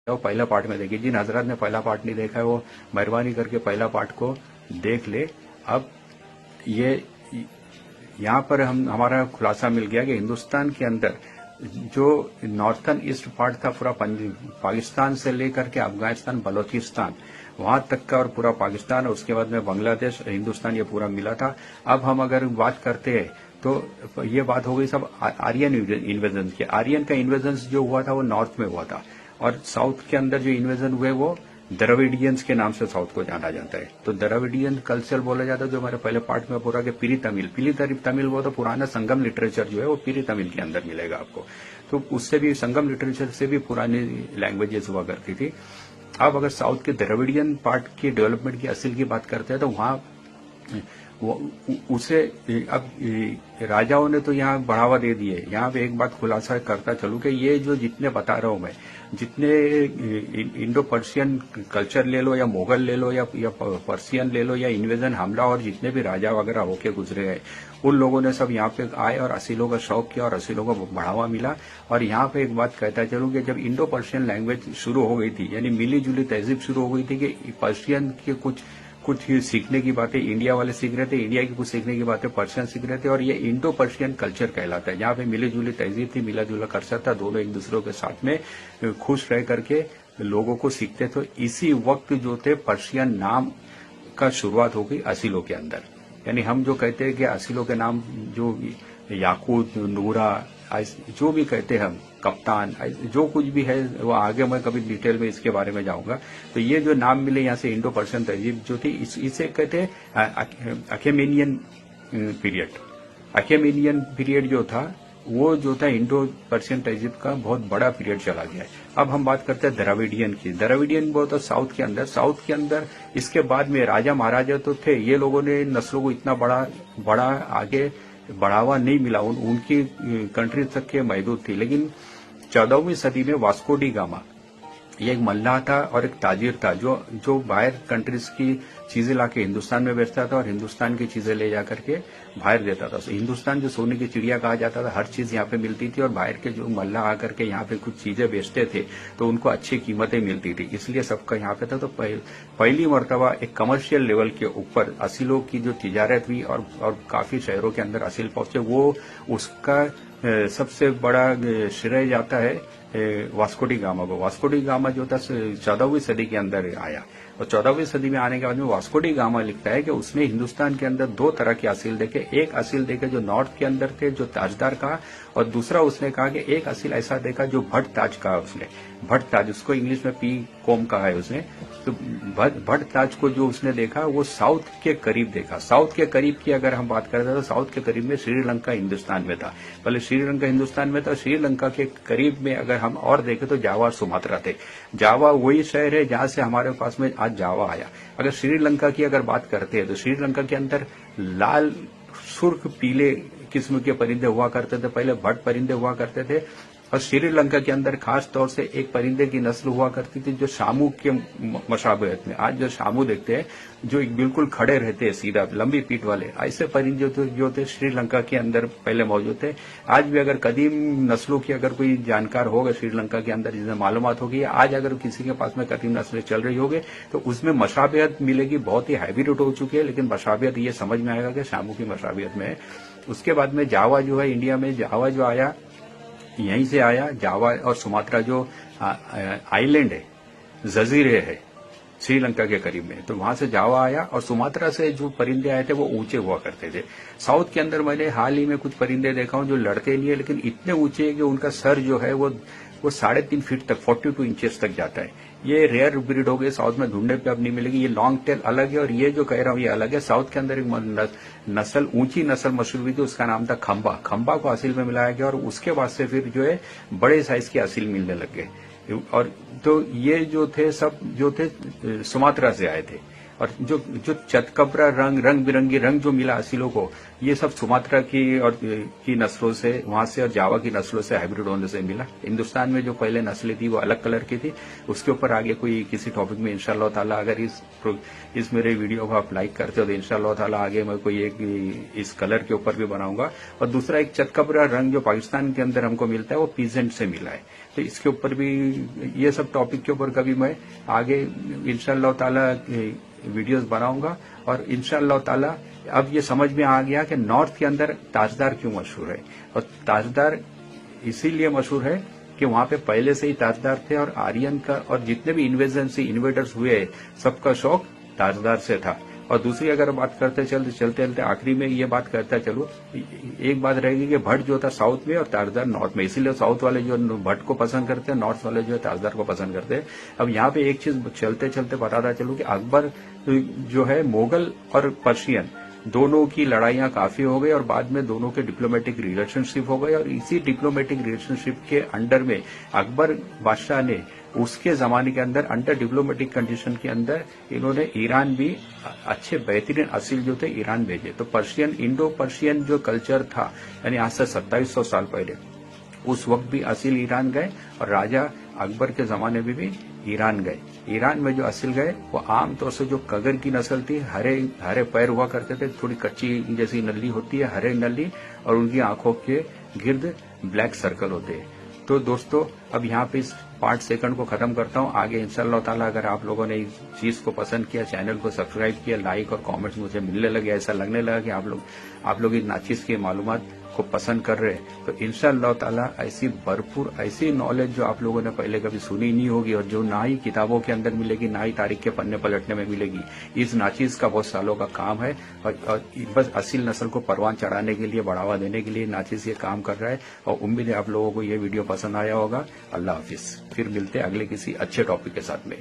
वो पहला पार्ट में देखिए। जिन हजरत ने पहला पार्ट नहीं देखा है वो मेहरबानी करके पहला पार्ट को देख ले। अब ये यहाँ पर हमारा खुलासा मिल गया कि हिंदुस्तान के अंदर जो नॉर्थन ईस्ट पार्ट था पूरा पाकिस्तान से लेकर के अफगानिस्तान बलोचिस्तान वहां तक का और पूरा पाकिस्तान और उसके बाद में बांग्लादेश हिंदुस्तान ये पूरा मिला था। अब हम अगर बात करते हैं तो ये बात हो गई सब आर्यन इन्वेजन की। आर्यन का इन्वेजन जो हुआ था वो नॉर्थ में हुआ था और साउथ के अंदर जो इन्वेजन हुए वो द्रविडियंस के नाम से साउथ को जाना जाता है। तो द्रविडियन कल्चर बोला जाता है जो हमारे पहले पार्ट में पूरा के पीरी तमिल वो तो पुराना संगम लिटरेचर जो है वो पीरी तमिल के अंदर मिलेगा आपको। तो उससे भी संगम लिटरेचर से भी पुरानी लैंग्वेजेस हुआ करती थी। अब अगर साउथ के द्रविडियन पार्ट की डेवलपमेंट की असल की बात करते हैं तो वहां उसे अब राजाओं ने तो यहाँ बढ़ावा दे दिए। यहाँ पे एक बात खुलासा करता चलूं कि ये जो जितने बता रहा हूं मैं, जितने इंडो पर्शियन कल्चर ले लो या मुगल ले लो या पर्शियन ले लो या इन्वेजन हमला और जितने भी राजा वगैरह होके गुजरे हैं उन लोगों ने सब यहाँ पे आए और असीलों का शौक किया और असीलों को बढ़ावा मिला। और यहाँ पे एक बात कहता चलूं कि जब इंडो पर्शियन लैंग्वेज शुरू हो गई थी यानी मिली जुली तहजीब शुरू हो गई थी कि पर्शियन के कुछ सीखने की बातें इंडिया वाले सीख रहे थे, इंडिया की कुछ सीखने की बातें पर्शियन सीख रहे थे और ये इंडो पर्शियन कल्चर कहलाता है। जहाँ पे मिली जुली तहजीब थी, मिला जुला कल्चर था, दोनों एक दूसरों के साथ में खुश रह करके लोगों को सीखते थे। इसी वक्त जो थे पर्शियन नाम का शुरुआत हो गई असीलों के अंदर। यानी हम जो कहते हैं कि असीलों के नाम जो याकूत, नूरा, जो भी कहते हैं हम, कप्तान, जो कुछ भी है वो आगे मैं कभी डिटेल में इसके बारे में जाऊंगा। तो ये जो नाम मिले यहाँ से इंडो पर्शियन तहजीब जो थी इसे कहते हैं अखेमेनियन पीरियड। अखेमेनियन पीरियड जो था वो जो था इंडो पर्शियन तहजीब का बहुत बड़ा पीरियड चला गया है। अब हम बात करते हैं द्रविडियन की। द्रविडियन वो तो साउथ के अंदर इसके बाद में राजा महाराजा तो थे, ये लोगों ने नस्लों को इतना बड़ा आगे बढ़ावा नहीं मिला, उनकी कंट्री तक के महदूद थी। लेकिन 14वीं सदी में वास्को डी गामा ये एक मल्लाह था और एक ताजिर था जो बाहर कंट्रीज की चीजें लाके हिंदुस्तान में बेचता था और हिंदुस्तान की चीजें ले जाकर के बाहर देता था। हिंदुस्तान जो सोने की चिड़िया कहा जाता था, हर चीज यहाँ पे मिलती थी और बाहर के जो मल्लाह आकर के यहाँ पे कुछ चीजें बेचते थे तो उनको अच्छी कीमतें मिलती थी, इसलिए सबका यहाँ पे था। तो पहली मर्तबा एक कमर्शियल लेवल के ऊपर असीलों की जो तिजारत हुई और काफी शहरों के अंदर असील पहुंचे, वो उसका सबसे बड़ा श्रेय जाता है वास्को डी गामा को। वास्को डी गामा जो था 14वीं सदी के अंदर आया और 14वीं सदी में आने के बाद में वास्को डी गामा लिखता है कि उसने हिंदुस्तान के अंदर दो तरह के असील देखे। एक असील देखे जो नॉर्थ के अंदर थे, जो ताजदार कहा, और दूसरा उसने कहा कि एक असील ऐसा देखा जो भट्ट ताज कहा उसने। भट्ट ताज, उसको इंग्लिश में पी कोम कहा है उसने। तो भट्ट ताज को जो उसने देखा वो साउथ के करीब देखा। साउथ के करीब की अगर हम बात करते हैं तो साउथ के करीब में श्रीलंका हिंदुस्तान में था। पहले श्रीलंका हिंदुस्तान में था, श्रीलंका के करीब में अगर हम और देखें तो जावा और सुमात्रा थे। जावा वही शहर है जहां से हमारे पास में आज जावा आया। अगर श्रीलंका की अगर बात करते हैं तो श्रीलंका के अंदर लाल सुर्ख पीले किस्म के परिंदे हुआ करते थे, पहले भट्ट परिंदे हुआ करते थे। और श्रीलंका के अंदर खास तौर से एक परिंदे की नस्ल हुआ करती थी जो शामू के मशाबहत में। आज जो शामू देखते हैं जो एक बिल्कुल खड़े रहते हैं, सीधा लंबी पीठ वाले, ऐसे परिंदे जो थे श्रीलंका के अंदर पहले मौजूद थे। आज भी अगर कदीम नस्लों की अगर कोई जानकार होगा श्रीलंका के अंदर जिसे मालूमात होगी, आज अगर किसी के पास में कदीम नस्लें चल रही होगी तो उसमें मशाबहत मिलेगी। बहुत ही हाइब्रिड हो चुकी है लेकिन मशाबहत ये समझ में आएगा कि शामू की मशाबहत में है। उसके बाद में जावा जो है, इंडिया में जावा जो आया यहीं से आया। जावा और सुमात्रा जो आइलैंड है, जजीरे है श्रीलंका के करीब में, तो वहां से जावा आया। और सुमात्रा से जो परिंदे आए थे वो ऊंचे हुआ करते थे। साउथ के अंदर मैंने हाल ही में कुछ परिंदे देखा हूं जो लड़ते नहीं है लेकिन इतने ऊंचे हैं कि उनका सर जो है वो 3.5 फीट तक 42 इंचेस तक जाता है। ये रेयर ब्रीड हो गई, साउथ में ढूंढने पे अब नहीं मिलेगी। ये लॉन्ग टेल अलग है और ये जो कह रहा हूँ ये अलग है। साउथ के अंदर एक नस्ल, ऊंची नस्ल मशहूर हुई थी, उसका नाम था खंबा। खंबा को असील में मिलाया गया और उसके बाद से फिर जो है बड़े साइज के असील मिलने लग गए। और तो ये जो थे सब जो थे सुमात्रा से आए थे। और जो जो चतकबरा रंग बिरंगी रंग जो मिला असीलों को, ये सब सुमात्रा की नस्लों से, वहां से, और जावा की नस्लों से हाइब्रिड होने से मिला। हिंदुस्तान में जो पहले नस्लें थी वो अलग कलर की थी। उसके ऊपर आगे कोई किसी टॉपिक में इंशाल्लाह ताला, अगर इस मेरे वीडियो को आप लाइक करते हो तो इंशाल्लाह ताला आगे मैं कोई एक इस कलर के ऊपर भी बनाऊंगा। और दूसरा एक चतकबरा रंग जो पाकिस्तान के अंदर हमको मिलता है वो पीजेंट से मिला है, तो इसके ऊपर भी, ये सब टॉपिक के ऊपर कभी मैं आगे इंशाल्लाह ताला वीडियोस बनाऊंगा। और इंशाल्लाह ताला अब ये समझ में आ गया कि नॉर्थ के अंदर ताजदार क्यों मशहूर है। और ताजदार इसीलिए मशहूर है कि वहां पे पहले से ही ताजदार थे, और आर्यन का और जितने भी इन्वेडर्स हुए सबका शौक ताजदार से था। और दूसरी अगर बात करते चलते चलते आखिरी में ये बात करता चलो, एक बात रहेगी कि भट्ट जो था साउथ में और ताजदार नॉर्थ में, इसीलिए साउथ वाले जो भट्ट को पसंद करते हैं, नॉर्थ वाले जो है ताजदार को पसंद करते हैं। अब यहाँ पे एक चीज चलते चलते बताता चलूं कि अकबर जो है मुगल और पर्शियन दोनों की लड़ाइयां काफी हो गई, और बाद में दोनों के डिप्लोमेटिक रिलेशनशिप हो गए। और इसी डिप्लोमेटिक रिलेशनशिप के अंडर में अकबर बादशाह ने उसके जमाने के अंदर अंडर डिप्लोमेटिक कंडीशन के अंदर इन्होंने ईरान भी अच्छे बेहतरीन असील जो थे ईरान भेजे। तो पर्शियन, इंडो पर्शियन जो कल्चर था, यानी आज से 2700 साल पहले, उस वक्त भी असील ईरान गए, और राजा अकबर के जमाने में भी ईरान गए। ईरान में जो असील गए वो आमतौर से जो कगर की नस्ल थी, हरे पैर हुआ करते थे, थोड़ी कच्ची जैसी नली होती है, हरे नली, और उनकी आंखों के गिर्द ब्लैक सर्कल होते हैं। तो दोस्तों अब यहाँ पे इस 5 सेकंड को खत्म करता हूँ। आगे इंशाल्लाह ताला अगर आप लोगों ने इस चीज को पसंद किया, चैनल को सब्सक्राइब किया, लाइक और कमेंट्स मुझे मिलने लगे, ऐसा लगने लगा कि आप लोग इन नाचीज की मालूमात को पसंद कर रहे हैं, तो इंशाल्लाह ताला ऐसी भरपूर ऐसी नॉलेज जो आप लोगों ने पहले कभी सुनी नहीं होगी, और जो ना ही किताबों के अंदर मिलेगी, ना ही तारीख के पन्ने पलटने में मिलेगी, इस नाचीज का बहुत सालों का काम है। और बस असील नस्ल को परवान चढ़ाने के लिए, बढ़ावा देने के लिए नाचीज ये काम कर रहा है। और उम्मीद है आप लोगों को ये वीडियो पसंद आया होगा। अल्लाह हाफिज, फिर मिलते हैं अगले किसी अच्छे टॉपिक के साथ में।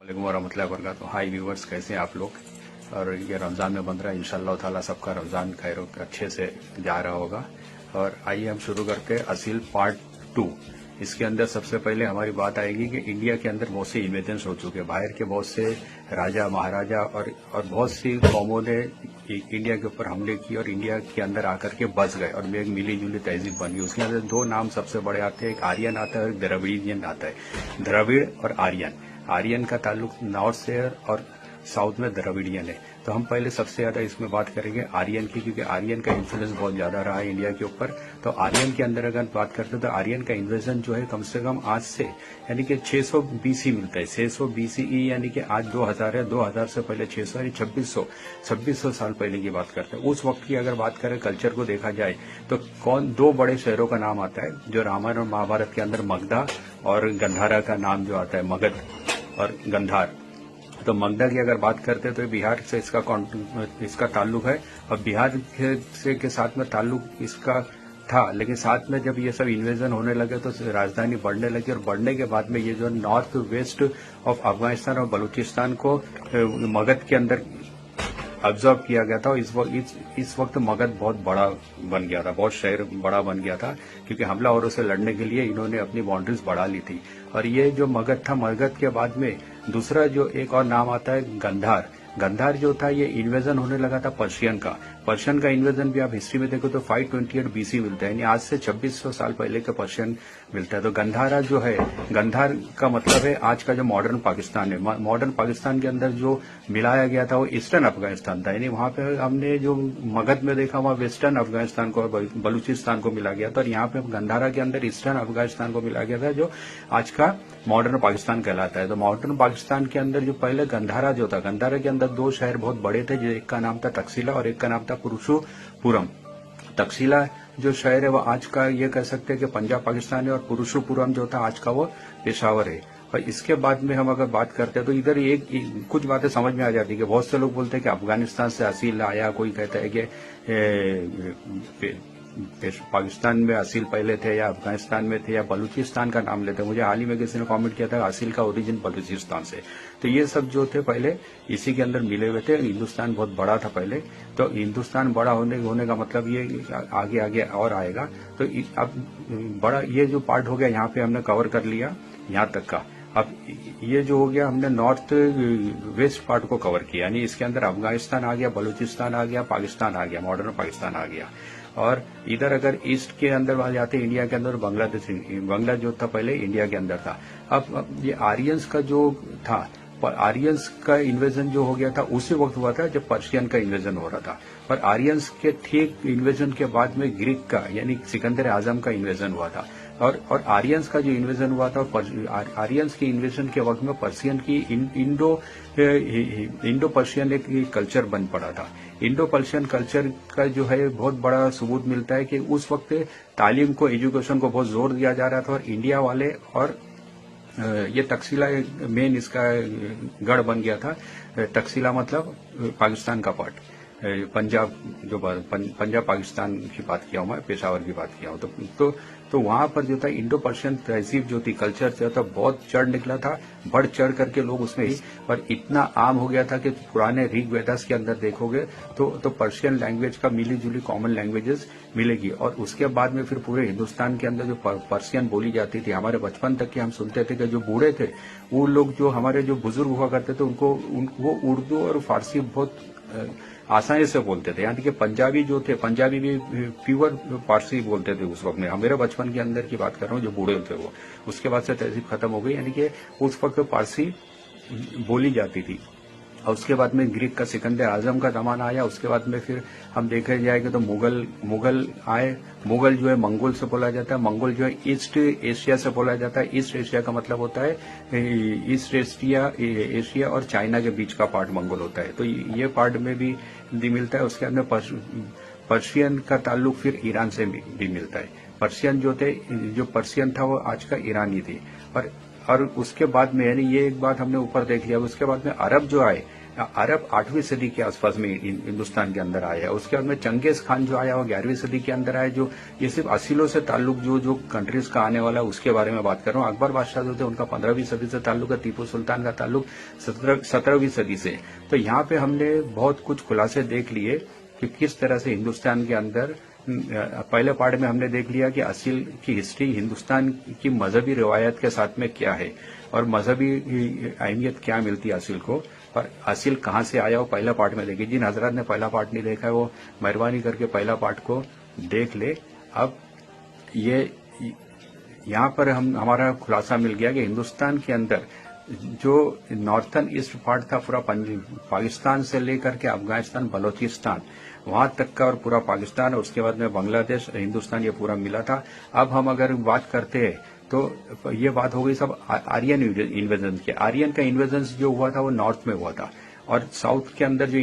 वालेकुम वरहमतुल्लाहि वबरकातुहू। हाय व्यूवर्स, कैसे हैं आप लोग। और ये रमज़ान में बन रहा है, इंशाल्लाह ताला सबका रमज़ान खैर अच्छे से जा रहा होगा। और आइए हम शुरू करते हैं असील पार्ट 2। इसके अंदर सबसे पहले हमारी बात आएगी कि इंडिया के अंदर बहुत से इन्वेजन्स हो चुके हैं। बाहर के बहुत से राजा महाराजा और बहुत सी कौमों ने इंडिया के ऊपर हमले किए और इंडिया के अंदर आकर के बस गए, और एक मिली जुली तहजीब बन गई। उसके अंदर 2 नाम सबसे बड़े आते हैं, एक आर्यन आता है, एक द्रविडियन आता है। द्रविड़ और आर्यन, आर्यन का ताल्लुक नॉर्थ से है और साउथ में द्रविडियन है। तो हम पहले सबसे ज्यादा इसमें बात करेंगे आर्यन की, क्योंकि आर्यन का इन्फ्लुएंस बहुत ज्यादा रहा है इंडिया के ऊपर। तो आर्यन के अंदर अगर बात करते हैं तो आर्यन का इन्वेजन जो है कम से कम आज से यानी कि 600 बीसी मिलता है। 600 बीसीई यानी कि आज 2000 है, 2000 से पहले 600 यानी 2600 साल पहले की बात करते हैं। उस वक्त की अगर बात करें, कल्चर को देखा जाए तो 2 बड़े शहरों का नाम आता है जो रामायण और महाभारत के अंदर मगधा और गंधारा का नाम जो आता है, मगध और गंधार। तो मगधा की अगर बात करते हैं तो बिहार से इसका ताल्लुक है, और बिहार के साथ में ताल्लुक इसका था। लेकिन साथ में जब ये सब इन्वेजन होने लगे तो राजधानी बढ़ने लगी, और बढ़ने के बाद में ये जो नॉर्थ वेस्ट ऑफ अफगानिस्तान और बलूचिस्तान को मगध के अंदर ऑब्जर्व किया गया था। इस वक्त मगध बहुत बड़ा बन गया था, बहुत शहर बड़ा बन गया था, क्योंकि हमलावरों से लड़ने के लिए इन्होंने अपनी बाउंड्रीज बढ़ा ली थी। और ये जो मगध था, मगध के बाद में दूसरा जो एक और नाम आता है गंधार। गंधार जो था ये इन्वेजन होने लगा था पर्शियन का। पर्शियन का इन्वेजन भी आप हिस्ट्री में देखो तो 528 बीसी मिलता है, यानी आज से 2600 साल पहले का पर्शियन मिलता है। तो गंधारा जो है, गंधार का मतलब है आज का जो मॉडर्न पाकिस्तान है। मॉडर्न पाकिस्तान के अंदर जो मिलाया गया था वो ईस्टर्न अफगानिस्तान था, यानी वहां पे हमने जो मगध में देखा वहां वेस्टर्न अफगानिस्तान को और बलूचिस्तान को मिला गया था, और यहाँ पे गंधारा के अंदर ईस्टर्न अफगानिस्तान को मिला गया था, जो आज का मॉडर्न पाकिस्तान कहलाता है। तो मॉडर्न पाकिस्तान के अंदर जो पहले गंधारा जो था, गंधारा के अंदर 2 शहर बहुत बड़े थे, जो एक का नाम था तक्षशिला और एक का नाम था पुरुषोपुरम। तक्षशिला जो शहर है वो आज का ये कह सकते हैं कि पंजाब पाकिस्तान है, और पुरुषोपुरम जो था आज का वो पेशावर है। और इसके बाद में हम अगर बात करते हैं तो इधर कुछ बातें समझ में आ जाती है कि बहुत से लोग बोलते हैं कि अफगानिस्तान से असील आया, कोई कहता है कि पाकिस्तान में असील पहले थे या अफगानिस्तान में थे या बलूचिस्तान का नाम लेते हैं। मुझे हाल ही में किसी ने कमेंट किया था असील का ओरिजिन बलूचिस्तान से। तो ये सब जो थे पहले इसी के अंदर मिले हुए थे। हिंदुस्तान बहुत बड़ा था पहले, तो हिंदुस्तान बड़ा होने का मतलब ये आगे आगे और आएगा। तो अब बड़ा ये जो पार्ट हो गया यहाँ पे हमने कवर कर लिया यहाँ तक का। अब ये जो हो गया हमने नॉर्थ वेस्ट पार्ट को कवर किया, यानी इसके अंदर अफगानिस्तान आ गया, बलूचिस्तान आ गया, पाकिस्तान आ गया, मॉडर्न पाकिस्तान आ गया। और इधर अगर ईस्ट के अंदर आ जाते इंडिया के अंदर, बांग्ला जो था पहले इंडिया के अंदर था। अब ये आर्यंस का जो था, आर्यंस का इन्वेजन जो हो गया था उसी वक्त हुआ था जब पर्शियन का इन्वेजन हो रहा था। पर आर्यंस के ठीक इन्वेजन के बाद में ग्रीक का यानी सिकंदर आजम का इन्वेजन हुआ था। और आर्यंस का जो इन्वेजन हुआ था, आर्यंस के इन्वेजन के वक्त में पर्शियन की इंडो पर्शियन एक कल्चर बन पड़ा था। इंडो पर्शियन कल्चर का जो है बहुत बड़ा सबूत मिलता है कि उस वक्त तालीम को, एजुकेशन को बहुत जोर दिया जा रहा था। और इंडिया वाले और ये तकसीला मेन इसका गढ़ बन गया था। तकसीला मतलब पाकिस्तान का पार्ट, पंजाब जो पंजाब पाकिस्तान की बात किया हूं मैं, पेशावर की बात किया हूं। तो वहां पर जो था इंडो पर्शियन तहजीब जो थी, कल्चर जो था बहुत चढ़ निकला था, बढ़ चढ़ करके लोग उसमें ही, पर इतना आम हो गया था कि पुराने ऋग वेदास के अंदर देखोगे तो पर्शियन लैंग्वेज का मिली जुली कॉमन लैंग्वेजेस मिलेगी। और उसके बाद में फिर पूरे हिंदुस्तान के अंदर जो पर्शियन बोली जाती थी, हमारे बचपन तक के हम सुनते थे कि जो बूढ़े थे वो लोग, जो हमारे जो बुजुर्ग हुआ करते थे, वो उर्दू और फारसी बहुत आसानी से बोलते थे। यानी कि पंजाबी जो थे, पंजाबी भी प्योर फारसी बोलते थे उस वक्त में। मेरे बचपन के अंदर की बात कर रहा हूँ, जो बूढ़े थे वो, उसके बाद से तहजीब खत्म हो गई, यानी कि उस वक्त फारसी बोली जाती थी। और उसके बाद में ग्रीक का सिकंदर आजम का जमाना आया। उसके बाद में फिर हम देखे जाएंगे तो मुगल आए। मुगल जो है मंगोल से बोला जाता है, मंगोल जो है ईस्ट एशिया से बोला जाता है। ईस्ट एशिया का मतलब होता है ईस्ट एशिया और चाइना के बीच का पार्ट मंगोल होता है। तो ये पार्ट में भी मिलता है। उसके अंदर पर्शियन का ताल्लुक फिर ईरान से भी मिलता है। पर्शियन जो पर्शियन था वो आज का ईरानी थी। और उसके बाद में, यानी ये एक बात हमने ऊपर देख लिया। उसके बाद में अरब जो आए, अरब 8वीं सदी के आसपास में हिंदुस्तान के अंदर आया। उसके बाद में चंगेज खान जो आया वो 11वीं सदी के अंदर आया। जो ये सिर्फ असीलों से ताल्लुक जो कंट्रीज का आने वाला उसके बारे में बात कर रहा हूँ। अकबर बादशाह जो थे उनका 15वीं सदी से ताल्लुक है, टीपू सुल्तान का ताल्लुक 17वीं सदी से। तो यहाँ पे हमने बहुत कुछ खुलासे देख लिए कि किस तरह से हिंदुस्तान के अंदर, पहले पार्ट में हमने देख लिया कि असील की हिस्ट्री, हिंदुस्तान की मजहबी रिवायत के साथ में क्या है और मजहबी अहमियत क्या मिलती है असील को, और असील कहाँ से आया वो पहला पार्ट में देखिए। जिन हजरात ने पहला पार्ट नहीं देखा है वो मेहरबानी करके पहला पार्ट को देख ले। अब ये यहाँ पर हमारा खुलासा मिल गया कि हिंदुस्तान के अंदर जो नॉर्थन ईस्ट पार्ट था पूरा पाकिस्तान से लेकर के अफगानिस्तान, बलोचिस्तान वहां तक का, और पूरा पाकिस्तान, और उसके बाद में बांग्लादेश, हिंदुस्तान, ये पूरा मिला था। अब हम अगर बात करते हैं तो ये बात हो गई सब आर्यन इन्वेजन की। आर्यन का इन्वेजन जो हुआ था वो नॉर्थ में हुआ था, और साउथ के अंदर जो